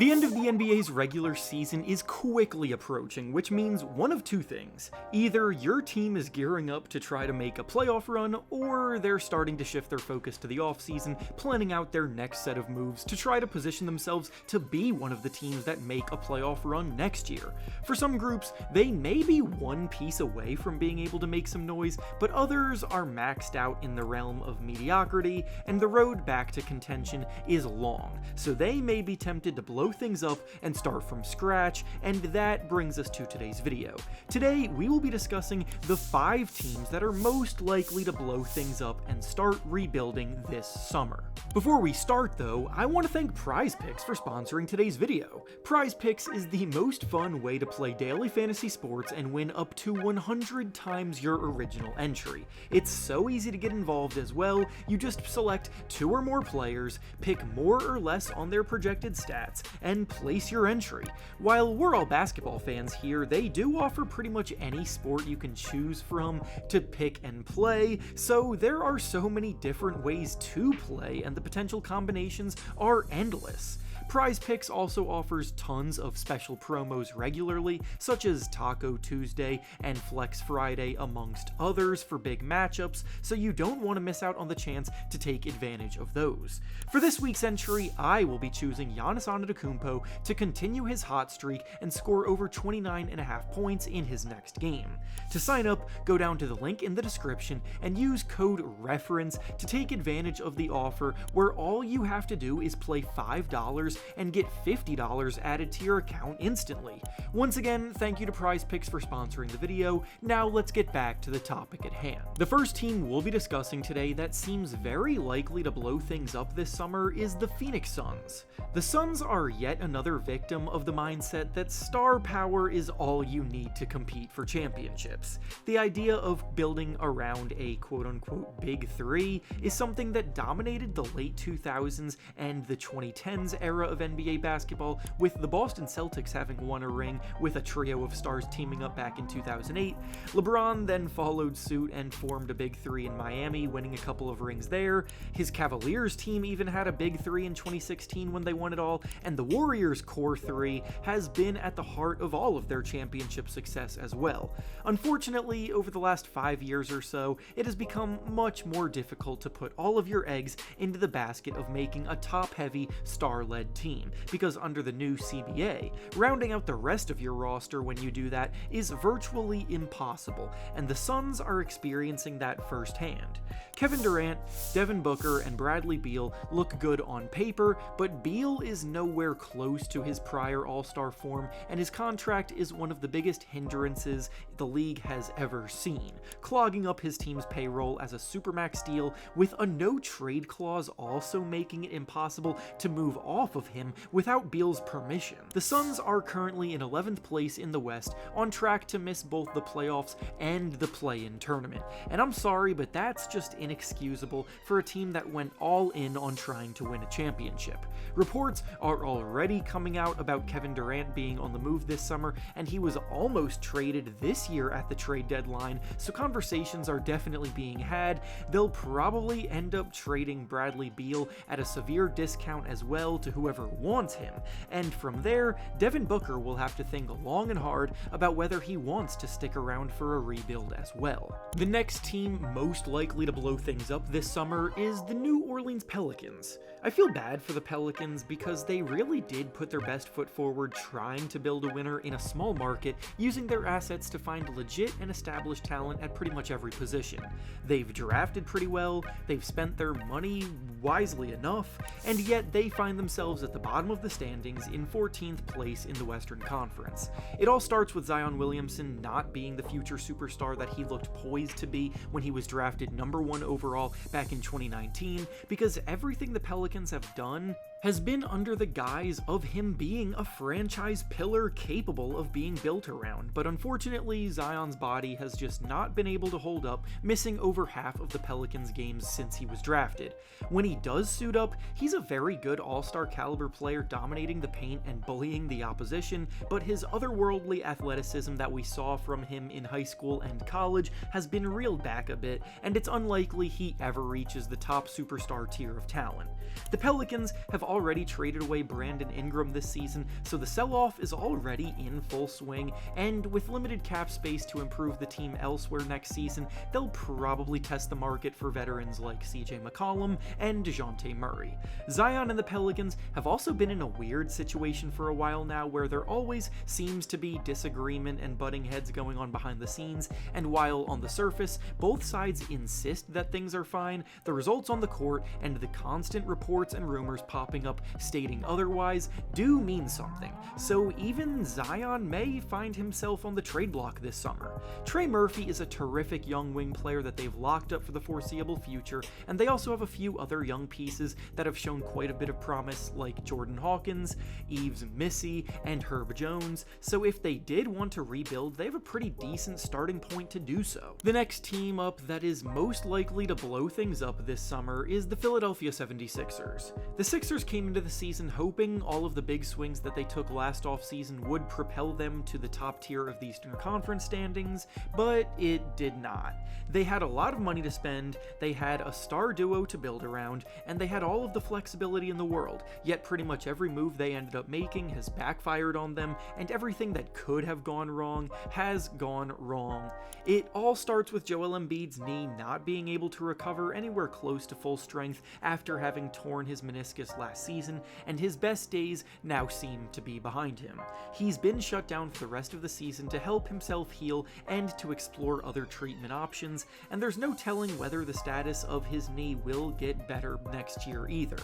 The end of the NBA's regular season is quickly approaching, which means one of two things. Either your team is gearing up to try to make a playoff run, or they're starting to shift their focus to the offseason, planning out their next set of moves to try to position themselves to be one of the teams that make a playoff run next year. For some groups, they may be one piece away from being able to make some noise, but others are maxed out in the realm of mediocrity, and the road back to contention is long, so they may be tempted to blow things up and start from scratch, and that brings us to today's video. Today, we will be discussing the 5 teams that are most likely to blow things up and start rebuilding this summer. Before we start though, I want to thank PrizePicks for sponsoring today's video. PrizePicks is the most fun way to play daily fantasy sports and win up to 100 times your original entry. It's so easy to get involved as well. You just select 2 or more players, pick more or less on their projected stats, and place your entry. While we're all basketball fans here, they do offer pretty much any sport you can choose from to pick and play, so there are so many different ways to play and the potential combinations are endless. PrizePicks also offers tons of special promos regularly, such as Taco Tuesday and Flex Friday amongst others for big matchups, so you don't want to miss out on the chance to take advantage of those. For this week's entry, I will be choosing Giannis Antetokounmpo to continue his hot streak and score over 29.5 points in his next game. To sign up, go down to the link in the description and use code REFERENCE to take advantage of the offer where all you have to do is play $5 and get $50 added to your account instantly. Once again, thank you to PrizePicks for sponsoring the video. Now let's get back to the topic at hand. The first team we'll be discussing today that seems very likely to blow things up this summer is the Phoenix Suns. The Suns are yet another victim of the mindset that star power is all you need to compete for championships. The idea of building around a quote-unquote big 3 is something that dominated the late 2000s and the 2010s era of NBA basketball, with the Boston Celtics having won a ring with a trio of stars teaming up back in 2008. LeBron then followed suit and formed a big 3 in Miami, winning a couple of rings there. His Cavaliers team even had a big 3 in 2016 when they won it all, and the Warriors' core 3 has been at the heart of all of their championship success as well. Unfortunately, over the last 5 years or so, it has become much more difficult to put all of your eggs into the basket of making a top-heavy, star-led team, because under the new CBA, rounding out the rest of your roster when you do that is virtually impossible, and the Suns are experiencing that firsthand. Kevin Durant, Devin Booker, and Bradley Beal look good on paper, but Beal is nowhere close to his prior All-Star form, and his contract is one of the biggest hindrances the league has ever seen, clogging up his team's payroll as a Supermax deal, with a no-trade clause also making it impossible to move off of him without Beal's permission. The Suns are currently in 11th place in the West, on track to miss both the playoffs and the play-in tournament, and I'm sorry, but that's just inexcusable for a team that went all in on trying to win a championship. Reports are already coming out about Kevin Durant being on the move this summer, and he was almost traded this year at the trade deadline, so conversations are definitely being had. They'll probably end up trading Bradley Beal at a severe discount as well to whoever wants him, and from there, Devin Booker will have to think long and hard about whether he wants to stick around for a rebuild as well. The next team most likely to blow things up this summer is the New Orleans Pelicans. I feel bad for the Pelicans because they really did put their best foot forward trying to build a winner in a small market, using their assets to find legit and established talent at pretty much every position. They've drafted pretty well, they've spent their money wisely enough, and yet they find themselves at the bottom of the standings in 14th place in the Western Conference. It all starts with Zion Williamson not being the future superstar that he looked poised to be when he was drafted number 1 overall back in 2019, because everything the Pelicans have done has been under the guise of him being a franchise pillar capable of being built around, but unfortunately Zion's body has just not been able to hold up, missing over half of the Pelicans games since he was drafted. When he does suit up, he's a very good all-star caliber player, dominating the paint and bullying the opposition, but his otherworldly athleticism that we saw from him in high school and college has been reeled back a bit, and it's unlikely he ever reaches the top superstar tier of talent. The Pelicans have already traded away Brandon Ingram this season, so the sell-off is already in full swing, and with limited cap space to improve the team elsewhere next season, they'll probably test the market for veterans like CJ McCollum and DeJounte Murray. Zion and the Pelicans have also been in a weird situation for a while now, where there always seems to be disagreement and butting heads going on behind the scenes, and while on the surface both sides insist that things are fine, the results on the court and the constant reports and rumors popping up stating otherwise do mean something, so even Zion may find himself on the trade block this summer. Trey Murphy is a terrific young wing player that they've locked up for the foreseeable future, and they also have a few other young pieces that have shown quite a bit of promise, like Jordan Hawkins, Yves Missy, and Herb Jones, so if they did want to rebuild, they have a pretty decent starting point to do so. The next team up that is most likely to blow things up this summer is the Philadelphia 76ers. The Sixers came into the season hoping all of the big swings that they took last offseason would propel them to the top tier of the Eastern Conference standings, but it did not. They had a lot of money to spend, they had a star duo to build around, and they had all of the flexibility in the world, yet pretty much every move they ended up making has backfired on them, and everything that could have gone wrong has gone wrong. It all starts with Joel Embiid's knee not being able to recover anywhere close to full strength after having torn his meniscus last season, and his best days now seem to be behind him. He's been shut down for the rest of the season to help himself heal and to explore other treatment options, and there's no telling whether the status of his knee will get better next year either.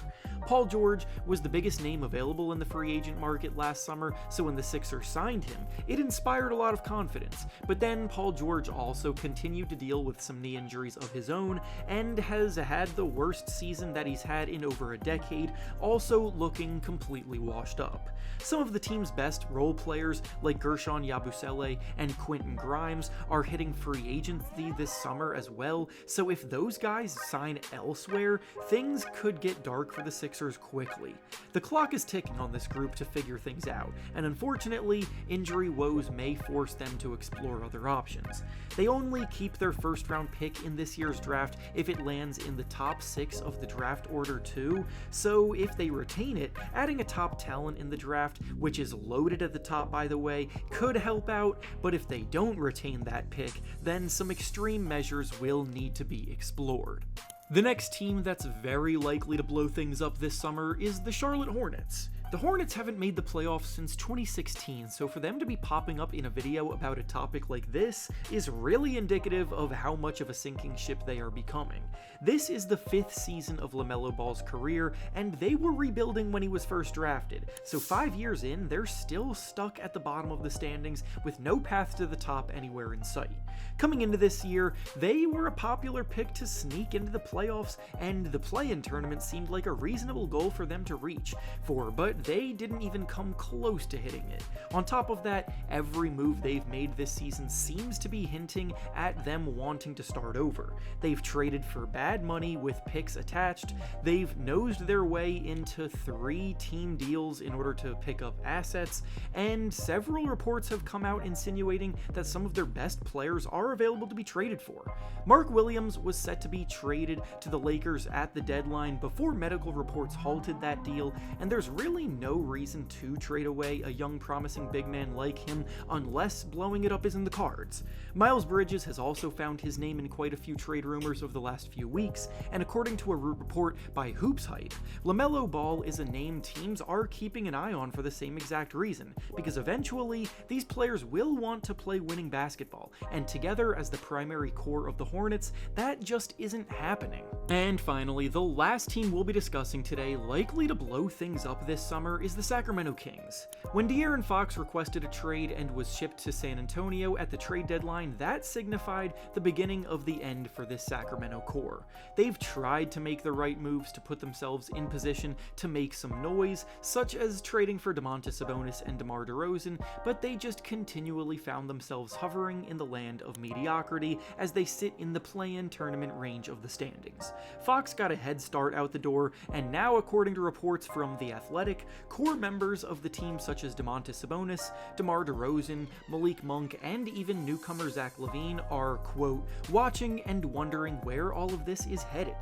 Paul George was the biggest name available in the free agent market last summer, so when the Sixers signed him, it inspired a lot of confidence, but then Paul George also continued to deal with some knee injuries of his own and has had the worst season that he's had in over a decade, also looking completely washed up. Some of the team's best role players like Gershon Yabusele and Quentin Grimes are hitting free agency this summer as well, so if those guys sign elsewhere, things could get dark for the Sixers quickly. The clock is ticking on this group to figure things out, and unfortunately, injury woes may force them to explore other options. They only keep their first round pick in this year's draft if it lands in the top 6 of the draft order too, so if they retain it, adding a top talent in the draft, which is loaded at the top by the way, could help out, but if they don't retain that pick, then some extreme measures will need to be explored. The next team that's very likely to blow things up this summer is the Charlotte Hornets. The Hornets haven't made the playoffs since 2016, so for them to be popping up in a video about a topic like this is really indicative of how much of a sinking ship they are becoming. This is the 5th season of LaMelo Ball's career, and they were rebuilding when he was first drafted, so 5 years in, they're still stuck at the bottom of the standings with no path to the top anywhere in sight. Coming into this year, they were a popular pick to sneak into the playoffs, and the play-in tournament seemed like a reasonable goal for them to reach for, but they didn't even come close to hitting it. On top of that, every move they've made this season seems to be hinting at them wanting to start over. They've traded for bad money with picks attached, they've nosed their way into 3 team deals in order to pick up assets, and several reports have come out insinuating that some of their best players are available to be traded for. Mark Williams was set to be traded to the Lakers at the deadline before medical reports halted that deal, and there's really no reason to trade away a young promising big man like him unless blowing it up is in the cards. Miles Bridges has also found his name in quite a few trade rumors over the last few weeks, and according to a report by Hoops Hype, LaMelo Ball is a name teams are keeping an eye on for the same exact reason, because eventually these players will want to play winning basketball, and together as the primary core of the Hornets, that just isn't happening. And finally, the last team we'll be discussing today, likely to blow things up this summer, is the Sacramento Kings. When De'Aaron Fox requested a trade and was shipped to San Antonio at the trade deadline, that signified the beginning of the end for this Sacramento core. They've tried to make the right moves to put themselves in position to make some noise, such as trading for Domantas Sabonis and DeMar DeRozan, but they just continually found themselves hovering in the land of mediocrity as they sit in the play-in tournament range of the standings. Fox got a head start out the door, and now according to reports from The Athletic, core members of the team such as Domantas Sabonis, DeMar DeRozan, Malik Monk, and even newcomer Zach LaVine are, quote, watching and wondering where all of this is headed.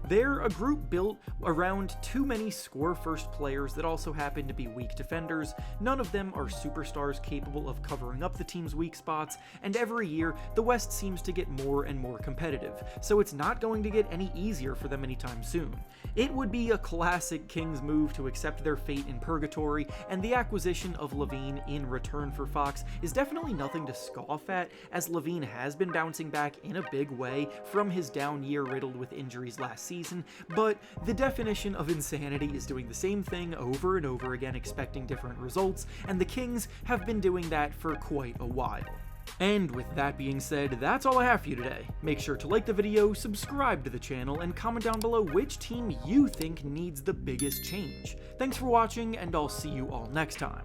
They're a group built around too many score-first players that also happen to be weak defenders. None of them are superstars capable of covering up the team's weak spots, and every year, the West seems to get more and more competitive, so it's not going to get any easier for them anytime soon. It would be a classic Kings move to accept their fate in purgatory, and the acquisition of LaVine in return for Fox is definitely nothing to scoff at, as LaVine has been bouncing back in a big way from his down year riddled with injuries last season, but the definition of insanity is doing the same thing over and over again expecting different results, and the Kings have been doing that for quite a while. And with that being said, that's all I have for you today. Make sure to like the video, subscribe to the channel, and comment down below which team you think needs the biggest change. Thanks for watching, and I'll see you all next time.